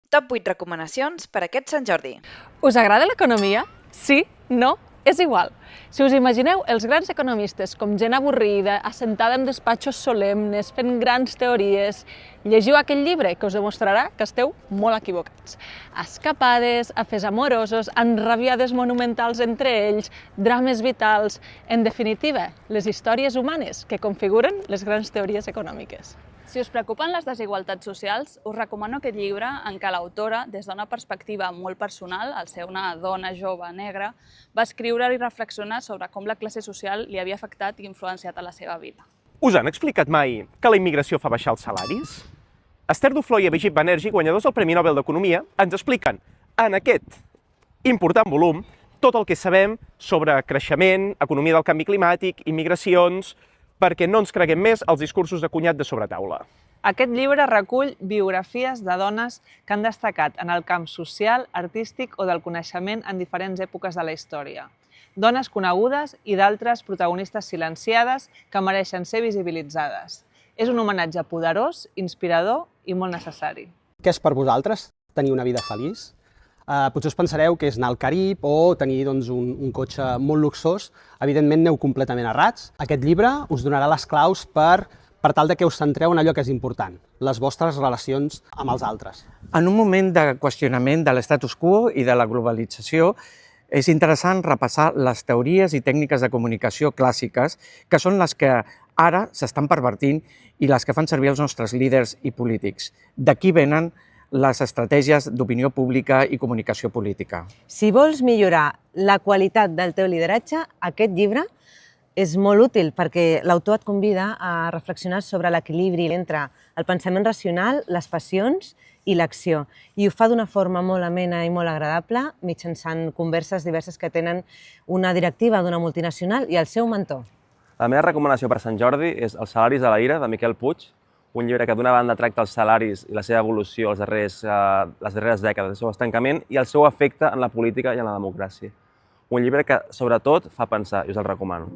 Top 8 recomanacions per aquest Sant Jordi. Us agrada l'economia? Sí? No? És igual. Si us imagineu els grans economistes com gent avorrida, assentada en despatxos solemnes, fent grans teories, llegiu aquell llibre que us demostrarà que esteu molt equivocats. Escapades, afers amorosos, enrabiades monumentals entre ells, drames vitals, en definitiva, les històries humanes que configuren les grans teories econòmiques. Si us preocupen les desigualtats socials, us recomano aquest llibre en què l'autora, des d'una perspectiva molt personal, al ser una dona jove negra, va escriure i reflexionar sobre com la classe social li havia afectat i influenciat a la seva vida. Us han explicat mai que la immigració fa baixar els salaris? Esther Duflo i Abhijit Banerjee, guanyadors del Premi Nobel d'Economia, ens expliquen en aquest important volum tot el que sabem sobre creixement, economia del canvi climàtic, immigracions, perquè no ens creguem més els discursos de cunyat de sobretaula. Aquest llibre recull biografies de dones que han destacat en el camp social, artístic o del coneixement en diferents èpoques de la història. Dones conegudes i d'altres protagonistes silenciades que mereixen ser visibilitzades. És un homenatge poderós, inspirador i molt necessari. Què és per vosaltres tenir una vida feliç? Potser us pensareu que és anar al Carib o tenir un cotxe molt luxós. Evidentment aneu completament errats. Aquest llibre us donarà les claus per tal de que us centreu en allò que és important, les vostres relacions amb els altres. En un moment de qüestionament de l'estatus quo i de la globalització, és interessant repassar les teories i tècniques de comunicació clàssiques, que són les que ara s'estan pervertint i les que fan servir els nostres líders i polítics. D'aquí venen les estratègies d'opinió pública i comunicació política. Si vols millorar la qualitat del teu lideratge, aquest llibre és molt útil perquè l'autor et convida a reflexionar sobre l'equilibri entre el pensament racional, les passions i l'acció. I ho fa d'una forma molt amena i molt agradable mitjançant converses diverses que tenen una directiva d'una multinacional i el seu mentor. La meva recomanació per Sant Jordi és Els salaris de la ira, de Miquel Puig, un llibre que d'una banda tracta els salaris i la seva evolució les darreres dècades, el seu estancament i el seu efecte en la política i en la democràcia. Un llibre que, sobretot, fa pensar i us el recomano.